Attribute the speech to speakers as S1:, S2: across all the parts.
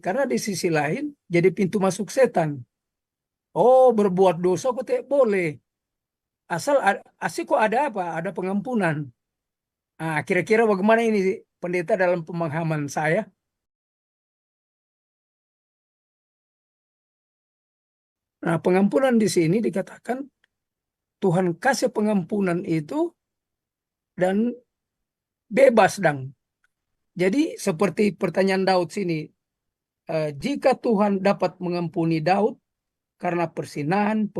S1: Karena di sisi lain jadi pintu masuk setan. Oh, berbuat dosa kok tidak boleh. Asal kok ada apa? Ada pengampunan. Nah, kira-kira bagaimana ini pendeta dalam pemahaman saya? Nah, pengampunan di sini dikatakan Tuhan kasih pengampunan itu dan bebas dong. Jadi seperti pertanyaan Daud sini, jika Tuhan dapat mengampuni Daud karena persinahan,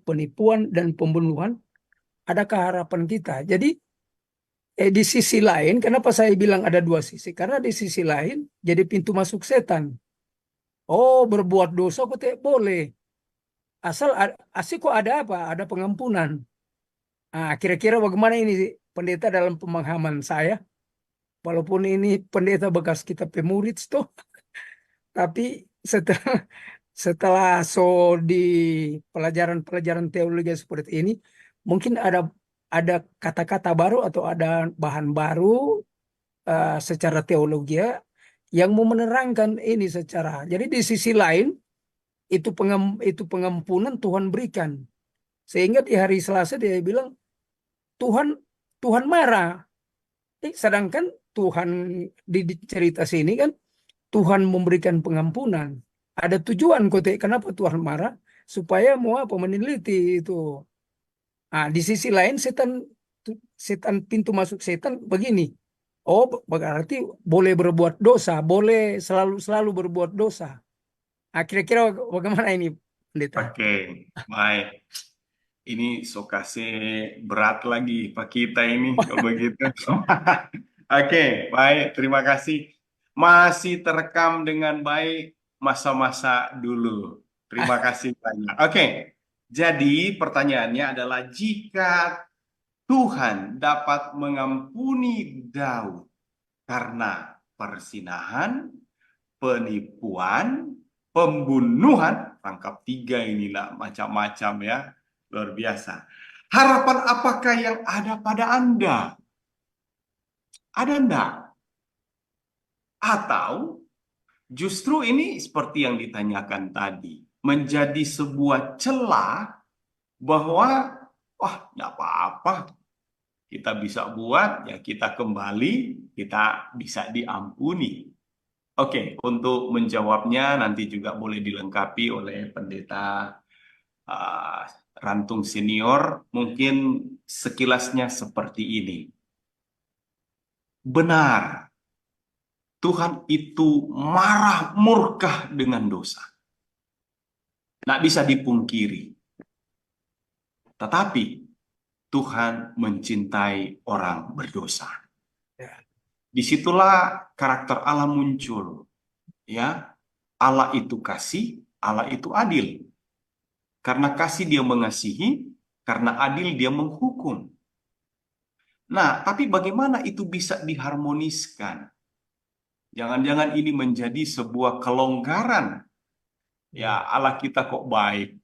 S1: penipuan dan pembunuhan, adakah harapan kita? Jadi di sisi lain, kenapa saya bilang ada dua sisi? Karena di sisi lain jadi pintu masuk setan. Oh, berbuat dosa kok tidak boleh. Asal kok ada apa? Ada pengampunan. Nah, kira-kira bagaimana ini pendeta dalam pemahaman saya? Walaupun ini pendeta bekas kitab Pemurid tuh, tapi setelah setelah di pelajaran-pelajaran teologi seperti ini, mungkin ada kata-kata baru atau ada bahan baru secara teologi ya, yang mau menerangkan ini secara. Jadi di sisi lain itu pengampunan Tuhan berikan. Sehingga di hari Selasa dia bilang Tuhan Tuhan marah. Sedangkan Tuhan di cerita sini kan Tuhan memberikan pengampunan. Ada tujuan kote kenapa Tuhan marah supaya mau apa meneliti itu. Ah, di sisi lain setan pintu masuk setan begini. Oh, berarti boleh berbuat dosa, boleh selalu selalu berbuat dosa. Ah, kira-kira bagaimana ini, pendeta?
S2: Oke, baik. Ini sokase berat lagi Pak kita ini kalau begitu. Oke, baik. Terima kasih. Masih terekam dengan baik masa-masa dulu. Terima kasih banyak. Oke, jadi pertanyaannya adalah jika Tuhan dapat mengampuni Daud karena persinahan, penipuan, pembunuhan, tangkap tiga inilah macam-macam ya, luar biasa. Harapan apakah yang ada pada Anda? Ada enggak? Atau justru ini seperti yang ditanyakan tadi, menjadi sebuah celah bahwa, wah, enggak apa-apa, kita bisa buat, ya kita kembali, kita bisa diampuni. Oke, untuk menjawabnya nanti juga boleh dilengkapi oleh pendeta uh, Rantung Senior. Mungkin sekilasnya seperti ini. Benar, Tuhan itu marah murka dengan dosa. Nggak bisa dipungkiri. Tetapi Tuhan mencintai orang berdosa.
S1: Ya.
S2: Disitulah karakter Allah muncul. Ya, Allah itu kasih, Allah itu adil. Karena kasih dia mengasihi, karena adil dia menghukum. Nah, tapi bagaimana itu bisa diharmoniskan? Jangan-jangan ini menjadi sebuah kelonggaran. Ya, Allah kita kok baik.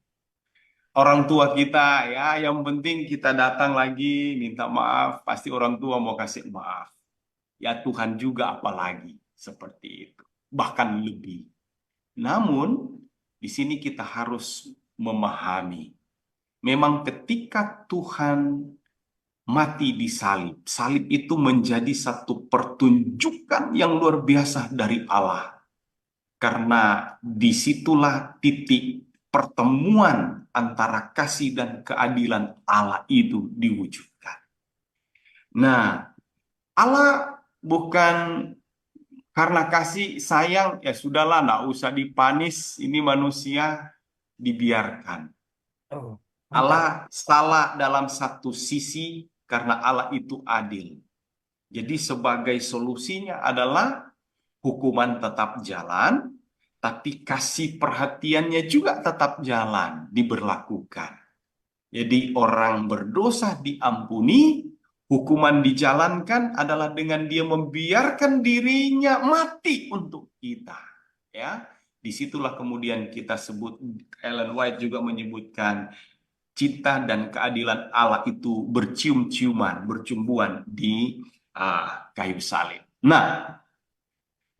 S2: Orang tua kita, ya yang penting kita datang lagi, minta maaf, pasti orang tua mau kasih maaf. Ya Tuhan juga apalagi seperti itu. Bahkan lebih. Namun, di sini kita harus memahami. Memang ketika Tuhan mati di salib, salib itu menjadi satu pertunjukan yang luar biasa dari Allah. Karena disitulah titik pertemuan antara kasih dan keadilan Allah itu diwujudkan. Nah, Allah bukan karena kasih sayang, ya sudahlah, nggak usah dipanis, ini manusia dibiarkan.
S1: Oh, mantap.
S2: Allah salah dalam satu sisi karena Allah itu adil. Jadi sebagai solusinya adalah hukuman tetap jalan, tapi kasih perhatiannya juga tetap jalan, diberlakukan. Jadi orang berdosa diampuni, hukuman dijalankan adalah dengan dia membiarkan dirinya mati untuk kita. Ya, disitulah kemudian kita sebut, Ellen White juga menyebutkan cinta dan keadilan Allah itu bercium-ciuman, bercumbuan di kayu salib. Nah,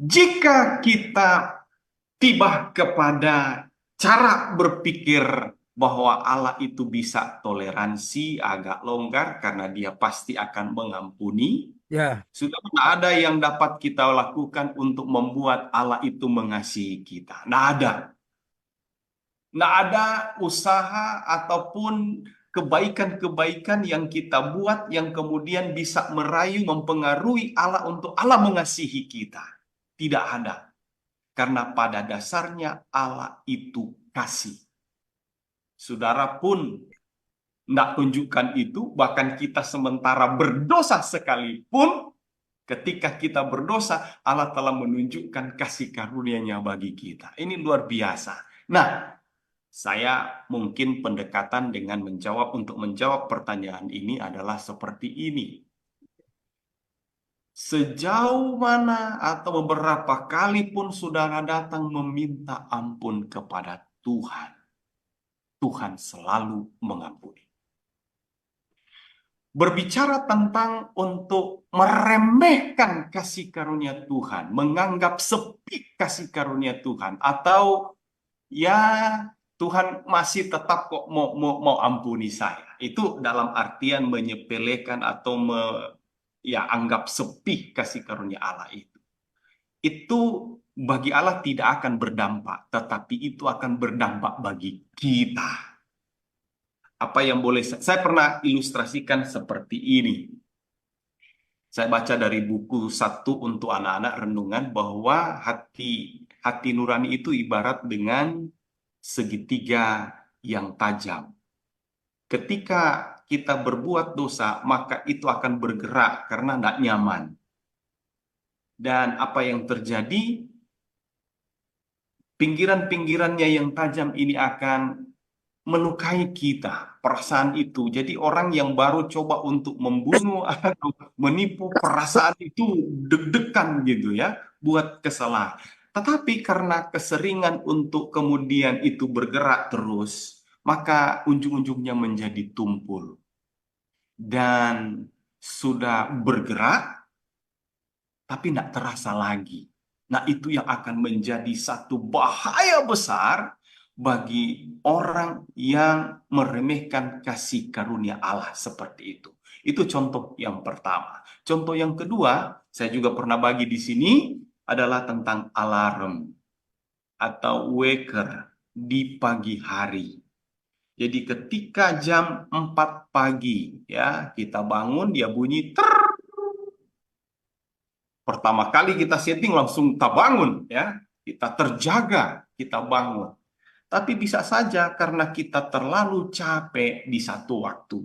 S2: jika kita tiba kepada cara berpikir bahwa Allah itu bisa toleransi, agak longgar karena dia pasti akan mengampuni.
S1: Ya,
S2: Sudah tidak ada yang dapat kita lakukan untuk membuat Allah itu mengasihi kita. Tidak ada. Tidak ada usaha ataupun kebaikan-kebaikan yang kita buat yang kemudian bisa merayu, mempengaruhi Allah untuk Allah mengasihi kita. Tidak ada. Karena pada dasarnya Allah itu kasih. Saudara pun tidak tunjukkan itu, bahkan kita sementara berdosa sekalipun, ketika kita berdosa, Allah telah menunjukkan kasih karunia-Nya bagi kita. Ini luar biasa. Nah, saya mungkin pendekatan dengan untuk menjawab pertanyaan ini adalah seperti ini. Sejauh mana atau beberapa kali pun saudara datang meminta ampun kepada Tuhan, Tuhan selalu mengampuni. Berbicara tentang untuk meremehkan kasih karunia Tuhan, menganggap sepi kasih karunia Tuhan, atau ya Tuhan masih tetap kok mau ampuni saya. Itu dalam artian menyepelekan atau ya anggap sepi kasih karunia Allah itu. Itu bagi Allah tidak akan berdampak, tetapi itu akan berdampak bagi kita. Apa yang boleh saya pernah ilustrasikan seperti ini. Saya baca dari buku Satu untuk Anak-anak Renungan bahwa hati nurani itu ibarat dengan segitiga yang tajam. Ketika kita berbuat dosa, maka itu akan bergerak karena tidak nyaman. Dan apa yang terjadi, pinggiran-pinggirannya yang tajam ini akan melukai kita, perasaan itu. Jadi orang yang baru coba untuk membunuh atau menipu, perasaan itu deg-degan gitu ya, buat kesalahan. Tetapi karena keseringan untuk kemudian itu bergerak terus, maka ujung-ujungnya menjadi tumpul. Dan sudah bergerak, tapi tidak terasa lagi. Nah, itu yang akan menjadi satu bahaya besar bagi orang yang meremehkan kasih karunia Allah seperti itu. Itu contoh yang pertama. Contoh yang kedua, saya juga pernah bagi di sini adalah tentang alarm atau waker di pagi hari. Jadi ketika jam 4 pagi ya, kita bangun dia bunyi ter. Pertama kali kita setting langsung kita bangun ya. Kita terjaga, kita bangun. Tapi bisa saja karena kita terlalu capek di satu waktu.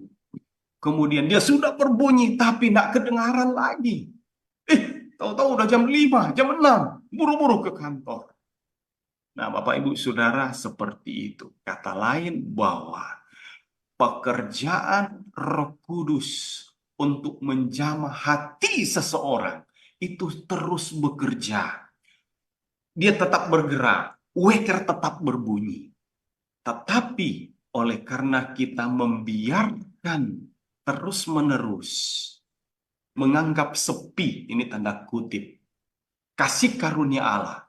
S2: Kemudian dia sudah berbunyi tapi tidak kedengaran lagi. Tahu-tahu udah jam 5, jam 6, buru-buru ke kantor. Nah, Bapak Ibu Saudara seperti itu. Kata lain bahwa pekerjaan Roh Kudus untuk menjamah hati seseorang itu terus bekerja. Dia tetap bergerak, waker tetap berbunyi. Tetapi oleh karena kita membiarkan terus-menerus menganggap sepi, ini tanda kutip, kasih karunia Allah,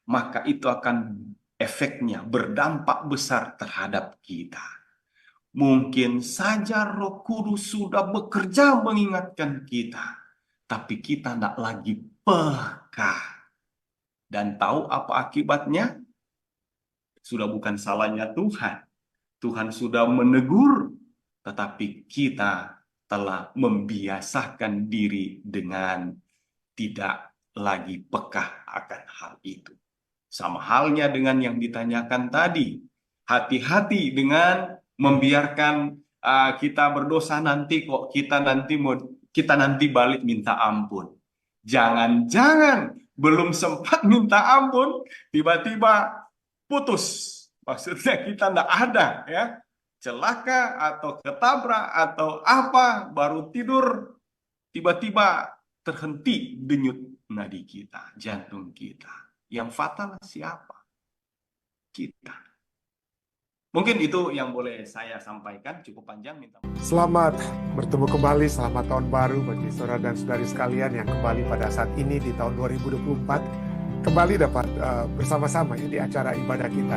S2: maka itu akan efeknya berdampak besar terhadap kita. Mungkin saja Roh Kudus sudah bekerja mengingatkan kita, tapi kita tidak lagi peka. Dan tahu apa akibatnya? Sudah bukan salahnya Tuhan. Tuhan sudah menegur, tetapi kita telah membiasakan diri dengan tidak lagi peka akan hal itu. Sama halnya dengan yang ditanyakan tadi. Hati-hati dengan membiarkan kita berdosa nanti kok kita nanti balik minta ampun. Jangan-jangan belum sempat minta ampun, tiba-tiba putus. Maksudnya kita tidak ada ya. Celaka atau ketabrak atau apa, baru tidur, tiba-tiba terhenti denyut nadi kita, jantung kita. Yang fatal siapa? Kita. Mungkin itu yang boleh saya sampaikan, cukup panjang.
S3: Selamat bertemu kembali, selamat tahun baru bagi saudara dan saudari sekalian yang kembali pada saat ini di tahun 2024 kembali dapat bersama-sama ya di acara ibadah kita.